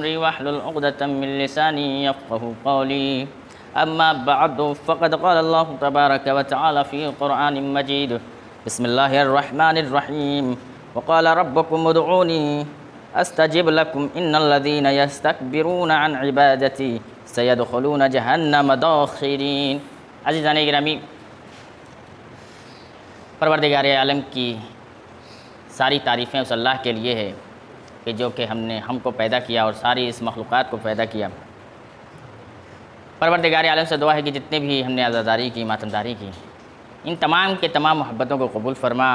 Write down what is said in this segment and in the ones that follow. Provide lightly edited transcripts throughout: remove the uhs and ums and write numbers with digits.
أمري واحلل عقدة من لساني يفقهوا قولي. أما بعد فقد قال الله تبارك وتعالى في القرآن المجيد: بسم الله الرحمن الرحيم. وقال ربكم ادعوني استجب لكم ان الذين يستكبرون عن عبادتي سيدخلون جہنم داخرین. عزیزان گرامی، پروردگار عالم کی ساری تعریفیں اس اللہ کے لیے ہے کہ جو کہ ہم کو پیدا کیا اور ساری اس مخلوقات کو پیدا کیا. پروردگار عالم سے دعا ہے کہ جتنے بھی ہم نے عزاداری کی، ماتمداری کی، ان تمام کے تمام محبتوں کو قبول فرما.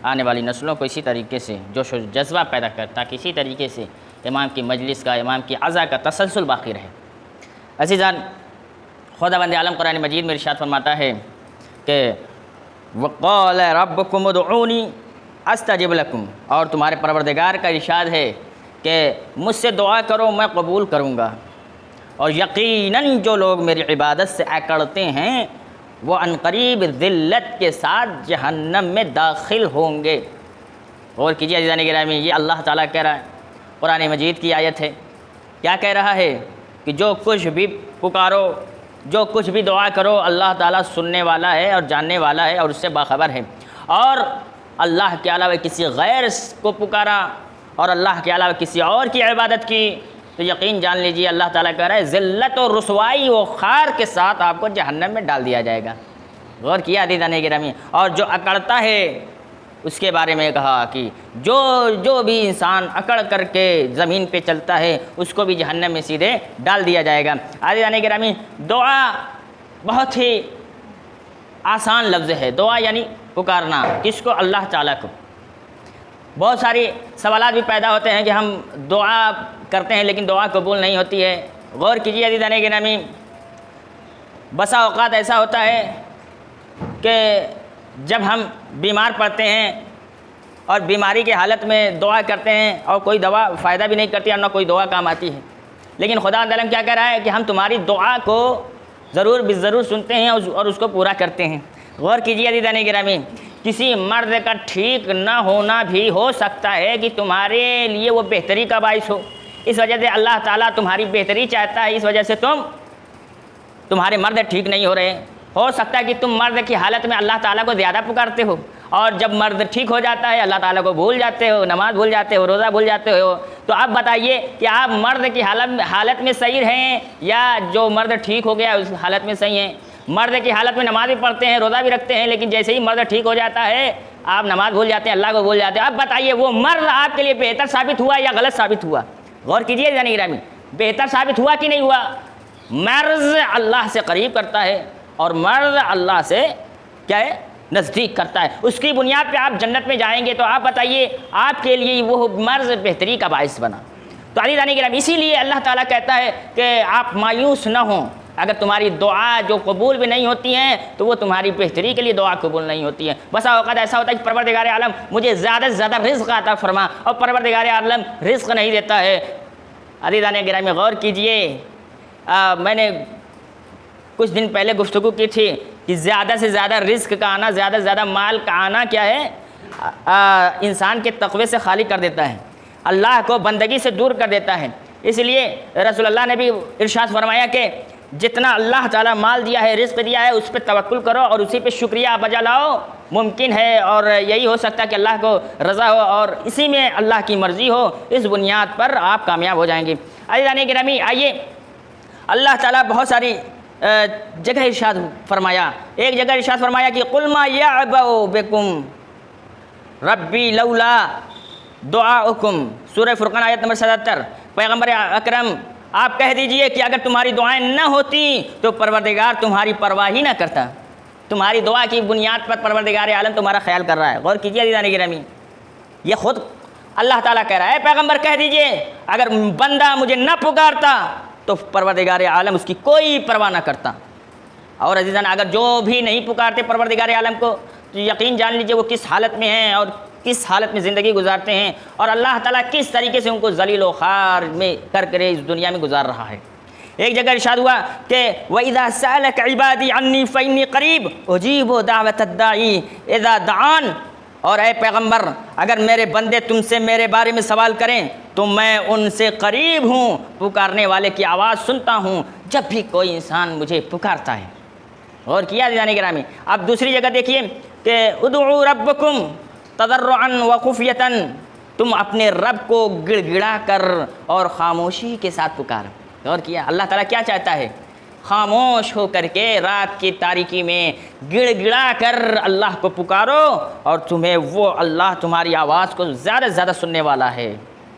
آنے والی نسلوں کو اسی طریقے سے جوش و جذبہ پیدا کرتا کہ اسی طریقے سے امام کی مجلس کا، امام کی عزا کا تسلسل باقی رہے. عزیزان، خداوند عالم قرآن مجید میں ارشاد فرماتا ہے کہ وقال ربکم ادعونی استجب لکم، اور تمہارے پروردگار کا ارشاد ہے کہ مجھ سے دعا کرو میں قبول کروں گا، اور یقیناً جو لوگ میری عبادت سے اکڑتے ہیں وہ عنقریب ذلت کے ساتھ جہنم میں داخل ہوں گے. غور کیجیے عزیزان گرامی، یہ اللہ تعالیٰ کہہ رہا ہے، قرآن مجید کی آیت ہے. کیا کہہ رہا ہے کہ جو کچھ بھی پکارو، جو کچھ بھی دعا کرو، اللہ تعالیٰ سننے والا ہے اور جاننے والا ہے اور اس سے باخبر ہے. اور اللہ کے علاوہ کسی غیر کو پکارا اور اللہ کے علاوہ کسی اور کی عبادت کی تو یقین جان لیجیے اللہ تعالیٰ کہہ رہا ہے ذلت و رسوائی و خار کے ساتھ آپ کو جہنم میں ڈال دیا جائے گا. غور کیا عزیزان گرامی. اور جو اکڑتا ہے اس کے بارے میں کہا کہ جو بھی انسان اکڑ کر کے زمین پہ چلتا ہے اس کو بھی جہنم میں سیدھے ڈال دیا جائے گا. عزیزان گرامی، دعا بہت ہی آسان لفظ ہے. دعا یعنی پکارنا، کس کو؟ اللہ تعالیٰ کو. بہت ساری سوالات بھی پیدا ہوتے ہیں کہ ہم دعا کرتے ہیں لیکن دعا قبول نہیں ہوتی ہے. غور کیجیے عزیزان گرامی، بسا اوقات ایسا ہوتا ہے کہ جب ہم بیمار پڑتے ہیں اور بیماری کی حالت میں دعا کرتے ہیں اور کوئی دوا فائدہ بھی نہیں کرتی اور نہ کوئی دعا کام آتی ہے، لیکن خدا تعالیٰ کیا کہہ رہا ہے کہ ہم تمہاری دعا کو ضرور سنتے ہیں اور اس کو پورا کرتے ہیں. غور کیجیے عزیزان گرامی، کسی مرد کا ٹھیک نہ ہونا بھی ہو سکتا ہے کہ تمہارے لیے وہ بہتری کا باعث ہو. اس وجہ سے اللہ تعالیٰ تمہاری بہتری چاہتا ہے، اس وجہ سے تمہارے مرد ٹھیک نہیں ہو رہے. ہو سکتا ہے کہ تم مرد کی حالت میں اللہ تعالیٰ کو زیادہ پکارتے ہو اور جب مرد ٹھیک ہو جاتا ہے اللہ تعالیٰ کو بھول جاتے ہو، نماز بھول جاتے ہو، روزہ بھول جاتے ہو. تو اب بتائیے کہ آپ مرد کی حالت میں صحیح ہیں یا جو مرد ٹھیک ہو گیا اس حالت میں صحیح ہیں؟ مرد کی حالت میں نماز بھی پڑھتے ہیں، روزہ بھی رکھتے ہیں، لیکن جیسے ہی مرد ٹھیک ہو جاتا ہے آپ نماز بھول جاتے ہیں، اللہ کو بھول جاتے ہیں. اب بتائیے وہ مرد آپ کے لیے بہتر ثابت ہوا یا غلط ثابت ہوا؟ غور کیجیے جانی گرامی، بہتر ثابت ہوا کہ نہیں ہوا؟ مرد اللہ سے قریب کرتا ہے اور مرد اللہ سے کیا ہے؟ نزدیک کرتا ہے. اس کی بنیاد پہ آپ جنت میں جائیں گے. تو آپ بتائیے آپ کے لیے وہ مرد بہتری کا باعث بنا. تو عزیزان گرامی، اسی لیے اللہ تعالیٰ کہتا ہے کہ آپ مایوس نہ ہوں. اگر تمہاری دعا جو قبول بھی نہیں ہوتی ہیں تو وہ تمہاری بہتری کے لیے دعا قبول نہیں ہوتی ہے. بسا اوقات ایسا ہوتا ہے کہ پروردگار عالم مجھے زیادہ سے زیادہ رزق عطا فرما، اور پروردگار عالم رزق نہیں دیتا ہے. عزیزان گرامی غور کیجئے، میں نے کچھ دن پہلے گفتگو کی تھی کہ زیادہ سے زیادہ رزق کا آنا، زیادہ سے زیادہ مال کا آنا کیا ہے؟ انسان کے تقوی سے خالی کر دیتا ہے، اللہ کو بندگی سے دور کر دیتا ہے. اس لیے رسول اللہ نے بھی ارشاد فرمایا کہ جتنا اللہ تعالیٰ مال دیا ہے، رزق دیا ہے، اس پہ توکل کرو اور اسی پہ شکریہ بجا لاؤ. ممکن ہے اور یہی ہو سکتا ہے کہ اللہ کو رضا ہو اور اسی میں اللہ کی مرضی ہو. اس بنیاد پر آپ کامیاب ہو جائیں گے. عزیزان گرامی، آئیے اللہ تعالیٰ بہت ساری جگہ ارشاد فرمایا. ایک جگہ ارشاد فرمایا کہ قُلْ مَا يَعْبَأُ بِكُمْ رَبِّي لَوْلَا دُعَاؤُكُمْ، سورہ فرقان آیت نمبر 77. پیغمبر اکرم آپ کہہ دیجئے کہ اگر تمہاری دعائیں نہ ہوتی تو پروردگار تمہاری پرواہ ہی نہ کرتا. تمہاری دعا کی بنیاد پر پروردگار عالم تمہارا خیال کر رہا ہے. غور کیجیے عزیزان گرامی، یہ خود اللہ تعالیٰ کہہ رہا ہے پیغمبر کہہ دیجئے اگر بندہ مجھے نہ پکارتا تو پروردگار عالم اس کی کوئی پرواہ نہ کرتا. اور عزیزان اگر جو بھی نہیں پکارتے پروردگار عالم کو تو یقین جان لیجئے وہ کس حالت میں ہیں اور کس حالت میں زندگی گزارتے ہیں، اور اللہ تعالیٰ کس طریقے سے ان کو ذلیل و خوار میں کر کے اس دنیا میں گزار رہا ہے. ایک جگہ ارشاد ہوا کہ وَإِذَا سَأَلَكَ عِبَادِي عَنِّي فَإِنِّي قَرِيبٌ أُجِيبُ دَعْوَةَ الدَّاعِي إِذَا دَعَانِ. اور اے پیغمبر اگر میرے بندے تم سے میرے بارے میں سوال کریں تو میں ان سے قریب ہوں، پکارنے والے کی آواز سنتا ہوں جب بھی کوئی انسان مجھے پکارتا ہے۔ اور کیا جانے گرامی، اب دوسری جگہ دیکھیے کہ ادعوا ربکم تضرعا وخفیۃ، تم اپنے رب کو گڑ گڑا کر اور خاموشی کے ساتھ پکارو۔ اور کیا اللہ تعالیٰ کیا چاہتا ہے؟ خاموش ہو کر کے رات کی تاریکی میں گڑ گڑا کر اللہ کو پکارو، اور تمہیں وہ اللہ تمہاری آواز کو زیادہ سے زیادہ سننے والا ہے۔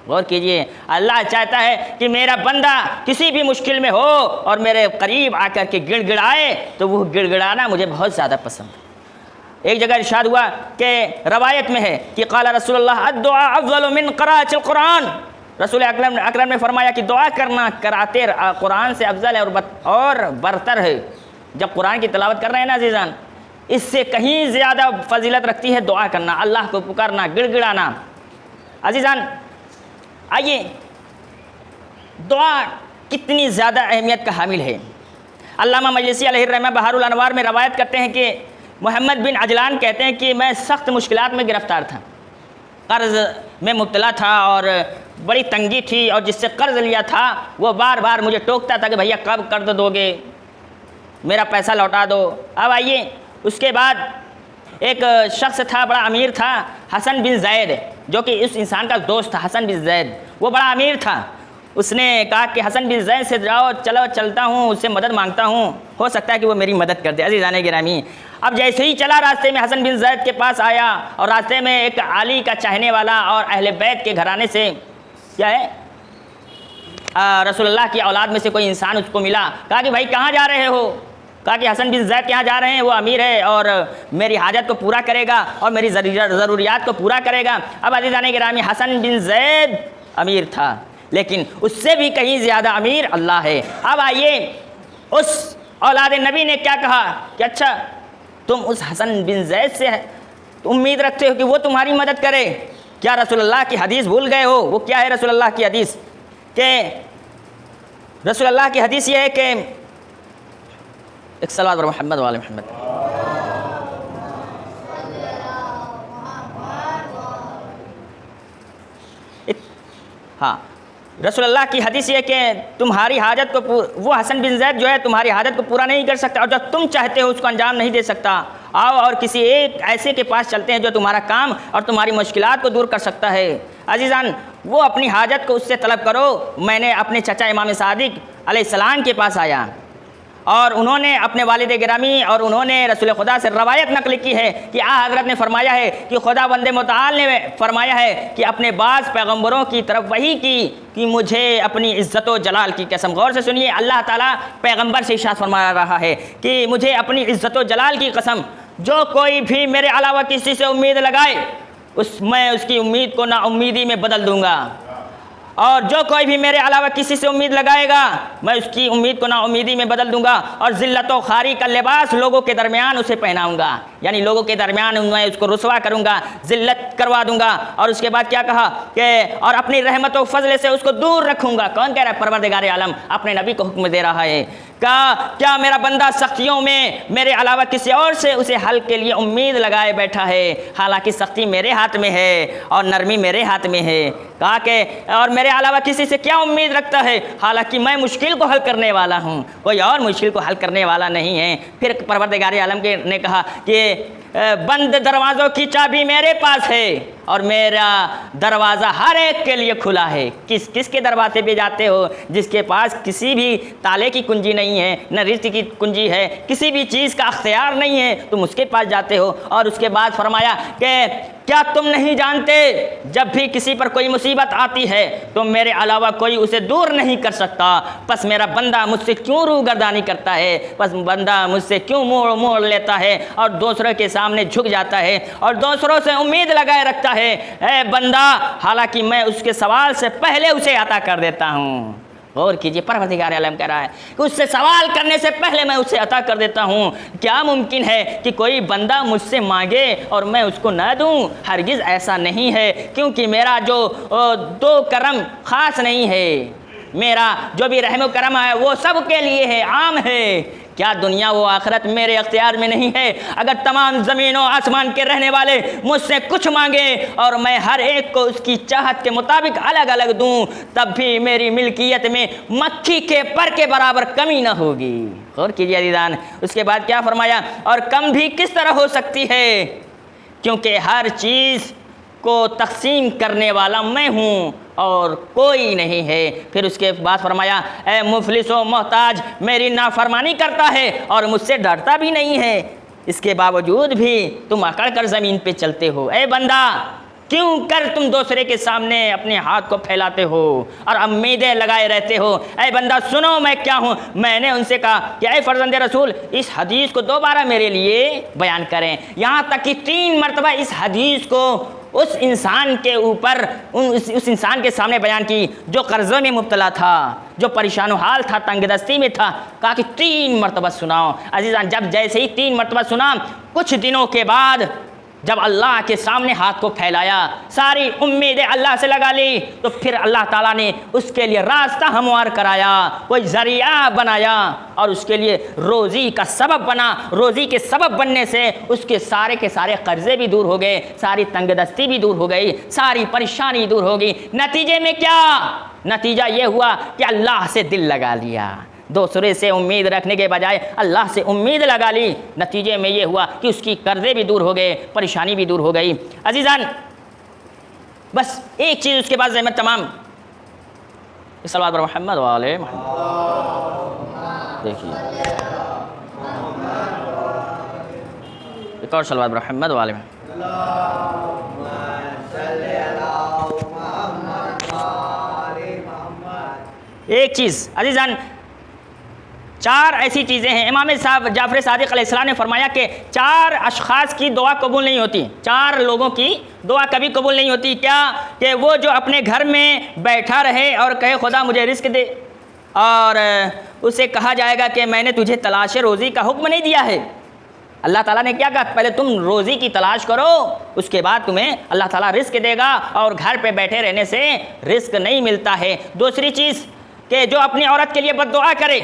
غور کیجئے، اللہ چاہتا ہے کہ میرا بندہ کسی بھی مشکل میں ہو اور میرے قریب آ کر کے گڑ گڑائے، تو وہ گڑ گڑانا مجھے بہت زیادہ پسند ہے۔ ایک جگہ ارشاد ہوا کہ روایت میں ہے کہ قال رسول اللہ الدعاء افضل من قراءۃ القرآن، رسول اکرم نے فرمایا کہ دعا کرنا قراءت قرآن سے افضل ہے اور برتر ہے۔ جب قرآن کی تلاوت کر رہے ہیں نا عزیزان، اس سے کہیں زیادہ فضیلت رکھتی ہے دعا کرنا، اللہ کو پکارنا، گڑ گڑانا۔ عزیزان آئیے، دعا کتنی زیادہ اہمیت کا حامل ہے۔ علامہ مجلسی علیہ الرحمہ بہار الانوار میں روایت کرتے ہیں کہ محمد بن عجلان کہتے ہیں کہ میں سخت مشکلات میں گرفتار تھا، قرض میں مبتلا تھا اور بڑی تنگی تھی، اور جس سے قرض لیا تھا وہ بار بار مجھے ٹوکتا تھا کہ بھیا کب قرض دو گے، میرا پیسہ لوٹا دو۔ اب آئیے، اس کے بعد ایک شخص تھا، بڑا امیر تھا، حسن بن زید، جو کہ اس انسان کا دوست تھا۔ حسن بن زید وہ بڑا امیر تھا، اس نے کہا کہ حسن بن زید سے جاؤ، چلو چلتا ہوں، اس سے مدد مانگتا ہوں، ہو سکتا ہے کہ وہ میری مدد کر دے۔ عزیزان گرامی، اب جیسے ہی چلا راستے میں حسن بن زید کے پاس آیا، اور راستے میں ایک علی کا چاہنے والا اور اہل بیت کے گھرانے سے کیا ہے رسول اللہ کی اولاد میں سے کوئی انسان اس کو ملا۔ کہا کہ بھائی کہاں جا رہے ہو؟ کہا کہ حسن بن زید کے یہاں جا رہے ہیں، وہ امیر ہے اور میری حاجت کو پورا کرے گا اور میری ضروریات کو پورا کرے گا۔ اب عزیزان گرامی، حسن بن زید امیر تھا، لیکن اس سے بھی کہیں زیادہ امیر اللہ ہے۔ اب آئیے، اس اولاد نبی نے کیا کہا کہ اچھا تم اس حسن بن زید سے امید رکھتے ہو کہ وہ تمہاری مدد کرے؟ کیا رسول اللہ کی حدیث بھول گئے ہو؟ وہ کیا ہے رسول اللہ کی حدیث؟ کہ رسول اللہ کی حدیث یہ ہے کہ ایک صلوات بر محمد وآل محمد، ہاں رسول اللہ کی حدیث یہ کہ تمہاری حاجت کو وہ حسن بن زید جو ہے تمہاری حاجت کو پورا نہیں کر سکتا، اور جو تم چاہتے ہو اس کو انجام نہیں دے سکتا۔ آؤ اور کسی ایک ایسے کے پاس چلتے ہیں جو تمہارا کام اور تمہاری مشکلات کو دور کر سکتا ہے۔ عزیزان، وہ اپنی حاجت کو اس سے طلب کرو۔ میں نے اپنے چچا امام صادق علیہ السلام کے پاس آیا، اور انہوں نے اپنے والد گرامی اور انہوں نے رسول خدا سے روایت نقل کی ہے کہ حضرت نے فرمایا ہے کہ خدا بند متعال نے فرمایا ہے کہ اپنے بعض پیغمبروں کی طرف وحی کی کہ مجھے اپنی عزت و جلال کی قسم، غور سے سنیے، اللہ تعالیٰ پیغمبر سے ارشاد فرما رہا ہے کہ مجھے اپنی عزت و جلال کی قسم، جو کوئی بھی میرے علاوہ کسی سے امید لگائے میں اس کی امید کو نا امیدی میں بدل دوں گا، اور جو کوئی بھی میرے علاوہ کسی سے امید لگائے گا میں اس کی امید کو نا امیدی میں بدل دوں گا، اور ذلت و خواری کا لباس لوگوں کے درمیان اسے پہناؤں گا، یعنی لوگوں کے درمیان میں اس کو رسوا کروں گا، ذلت کروا دوں گا۔ اور اس کے بعد کیا کہا کہ اور اپنی رحمت و فضل سے اس کو دور رکھوں گا۔ کون کہہ رہا ہے؟ پروردگار عالم اپنے نبی کو حکم دے رہا ہے۔ کیا میرا بندہ سختیوں میں میرے علاوہ کسی اور سے اسے حل کے لیے امید لگائے بیٹھا ہے، حالانکہ سختی میرے ہاتھ میں ہے اور نرمی میرے ہاتھ میں ہے؟ کہا کہ اور میرے علاوہ کسی سے کیا امید رکھتا ہے، حالانکہ میں مشکل کو حل کرنے والا ہوں، کوئی اور مشکل کو حل کرنے والا نہیں ہے۔ پھر پروردگار عالم نے کہا کہ بند دروازوں کی چابی میرے پاس ہے اور میرا دروازہ ہر ایک کے لیے کھلا ہے۔ کس کے دروازے پہ جاتے ہو؟ جس کے پاس کسی بھی تالے کی کنجی نہیں ہے، نہ رزق کی کنجی ہے، کسی بھی چیز کا اختیار نہیں ہے، تم اس کے پاس جاتے ہو۔ اور اس کے بعد فرمایا کہ کیا تم نہیں جانتے جب بھی کسی پر کوئی مصیبت آتی ہے تو میرے علاوہ کوئی اسے دور نہیں کر سکتا، پس میرا بندہ مجھ سے کیوں روگردانی کرتا ہے، پس بندہ مجھ سے کیوں موڑ لیتا ہے اور دوسروں کے سامنے جھک جاتا ہے اور دوسروں سے امید لگائے رکھتا ہے؟ اے بندہ، حالانکہ میں اس کے سوال سے پہلے اسے عطا کر دیتا ہوں۔ غور کیجئے، پروردگار عالم کہہ رہا ہے کہ اس سے سوال کرنے سے پہلے میں اسے عطا کر دیتا ہوں۔ کیا ممکن ہے کہ کوئی بندہ مجھ سے مانگے اور میں اس کو نہ دوں؟ ہرگز ایسا نہیں ہے، کیونکہ میرا جو دو کرم خاص نہیں ہے، میرا جو بھی رحم و کرم ہے وہ سب کے لیے ہے، عام ہے۔ کیا دنیا و آخرت میرے اختیار میں نہیں ہے؟ اگر تمام زمین و آسمان کے رہنے والے مجھ سے کچھ مانگے اور میں ہر ایک کو اس کی چاہت کے مطابق الگ الگ دوں، تب بھی میری ملکیت میں مکھی کے پر کے برابر کمی نہ ہوگی۔ غور کیجیے عزیزان، اس کے بعد کیا فرمایا؟ اور کم بھی کس طرح ہو سکتی ہے، کیونکہ ہر چیز کو تقسیم کرنے والا میں ہوں اور کوئی نہیں ہے۔ پھر اس کے بعد فرمایا اے مفلس و محتاج، میری نافرمانی کرتا ہے اور مجھ سے ڈرتا بھی نہیں ہے، اس کے باوجود بھی تم اکڑ کر زمین پہ چلتے ہو۔ اے بندہ، کیوں کر تم دوسرے کے سامنے اپنے ہاتھ کو پھیلاتے ہو اور امیدیں لگائے رہتے ہو؟ اے بندہ سنو میں کیا ہوں۔ میں نے ان سے کہا کہ اے فرزند رسول، اس حدیث کو دوبارہ میرے لیے بیان کریں، یہاں تک کہ 3 مرتبہ اس حدیث کو اس انسان کے اوپر اس انسان کے سامنے بیان کی جو قرضے میں مبتلا تھا، جو پریشان و حال تھا، تنگ دستی میں تھا۔ کہا کہ 3 مرتبہ سناؤ۔ عزیزان، جب جیسے ہی 3 مرتبہ سنا، کچھ دنوں کے بعد جب اللہ کے سامنے ہاتھ کو پھیلایا، ساری امیدیں اللہ سے لگا لی، تو پھر اللہ تعالیٰ نے اس کے لیے راستہ ہموار کرایا، کوئی ذریعہ بنایا اور اس کے لیے روزی کا سبب بنا۔ روزی کے سبب بننے سے اس کے سارے قرضے بھی دور ہو گئے، ساری تنگ دستی بھی دور ہو گئی، ساری پریشانی دور ہو گئی۔ نتیجے میں کیا؟ نتیجہ یہ ہوا کہ اللہ سے دل لگا لیا، دوسرے سے امید رکھنے کے بجائے اللہ سے امید لگا لی۔ نتیجے میں یہ ہوا کہ اس کی قرضے بھی دور ہو گئے، پریشانی بھی دور ہو گئی۔ عزیزان، بس ایک چیز اس کے بعد زحمت تمام، صلوات بر محمد و آل محمد۔ دیکھیے ایک اور صلوات بر محمد و آل محمد۔ ایک چیز عزیزان، 4 ایسی چیزیں ہیں۔ امام صاحب جعفر صادق علیہ السلام نے فرمایا کہ 4 اشخاص کی دعا قبول نہیں ہوتی، 4 لوگوں کی دعا کبھی قبول نہیں ہوتی۔ کیا؟ کہ وہ جو اپنے گھر میں بیٹھا رہے اور کہے خدا مجھے رزق دے، اور اسے کہا جائے گا کہ میں نے تجھے تلاش روزی کا حکم نہیں دیا ہے۔ اللہ تعالیٰ نے کیا کہا؟ پہلے تم روزی کی تلاش کرو، اس کے بعد تمہیں اللہ تعالیٰ رزق دے گا، اور گھر پہ بیٹھے رہنے سے رزق نہیں ملتا ہے۔ دوسری چیز کہ جو اپنی عورت کے لیے بد دعا کرے،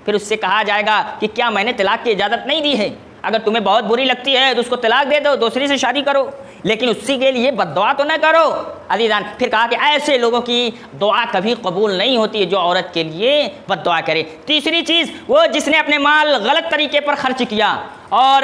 پھر اس سے کہا جائے گا کہ کیا میں نے طلاق کی اجازت نہیں دی ہے؟ اگر تمہیں بہت بری لگتی ہے تو اس کو طلاق دے دو، دوسری سے شادی کرو، لیکن اسی کے لیے بد دعا تو نہ کرو۔ عزیزان، پھر کہا کہ ایسے لوگوں کی دعا کبھی قبول نہیں ہوتی ہے جو عورت کے لیے بد دعا کرے۔ تیسری چیز، وہ جس نے اپنے مال غلط طریقے پر خرچ کیا اور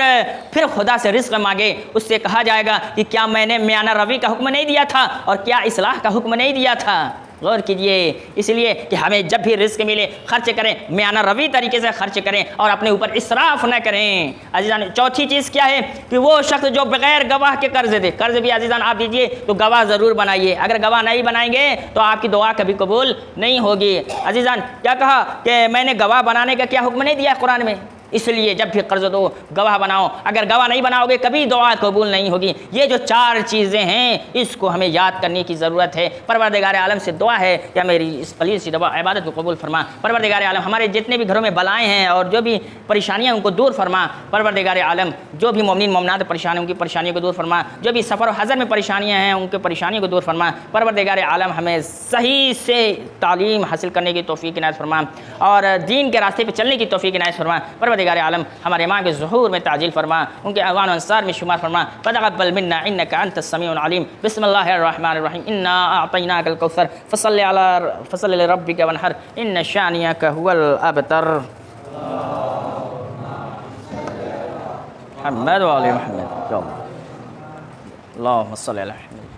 پھر خدا سے رزق مانگے، اس سے کہا جائے گا کہ کیا میں نے میانہ روی کا حکم نہیں دیا تھا اور کیا اصلاح کا حکم نہیں دیا تھا؟ غور کیجئے، اس لیے کہ ہمیں جب بھی رزق ملے خرچ کریں، میانہ روی طریقے سے خرچ کریں اور اپنے اوپر اسراف نہ کریں۔ عزیزان، چوتھی چیز کیا ہے؟ کہ وہ شخص جو بغیر گواہ کے قرض دے، قرض بھی عزیزان آپ دیجئے تو گواہ ضرور بنائیے، اگر گواہ نہیں بنائیں گے تو آپ کی دعا کبھی قبول نہیں ہوگی۔ عزیزان، کیا کہا کہ میں نے گواہ بنانے کا کیا حکم نہیں دیا قرآن میں؟ اس لیے جب بھی قرض دو گواہ بناؤ، اگر گواہ نہیں بناؤ گے کبھی دعا قبول نہیں ہوگی۔ یہ جو 4 چیزیں ہیں اس کو ہمیں یاد کرنے کی ضرورت ہے۔ پروردگار عالم سے دعا ہے کہ میری اس قلیل سی دعا عبادت کو قبول فرما۔ پروردگار عالم ہمارے جتنے بھی گھروں میں بلائیں ہیں اور جو بھی پریشانیاں ان کو دور فرما۔ پروردگار عالم جو بھی مومنین مومنات پریشان ہیں ان کی پریشانیوں کو دور فرما، جو بھی سفر و حضر میں پریشانیاں ہیں ان کے پریشانیوں کو دور فرما۔ پروردگار عالم ہمیں صحیح سے تعلیم حاصل کرنے کی توفیق عنایت فرما اور دین کے راستے پہ چلنے کی توفیق عنایت فرما۔ پروردگار عالم ہمارے ماں کے ظہور میں تعجیل فرما، ان کے اعوان و انصار میں شمار فرما۔ فتقبل منا انك انت السميع العليم۔ بسم الله الرحمن الرحيم، انا اعطيناك الكوثر فصل لربك وانحر ان شانئك هو الابتر۔ محمد وعلى محمد، اللهم صل على محمد۔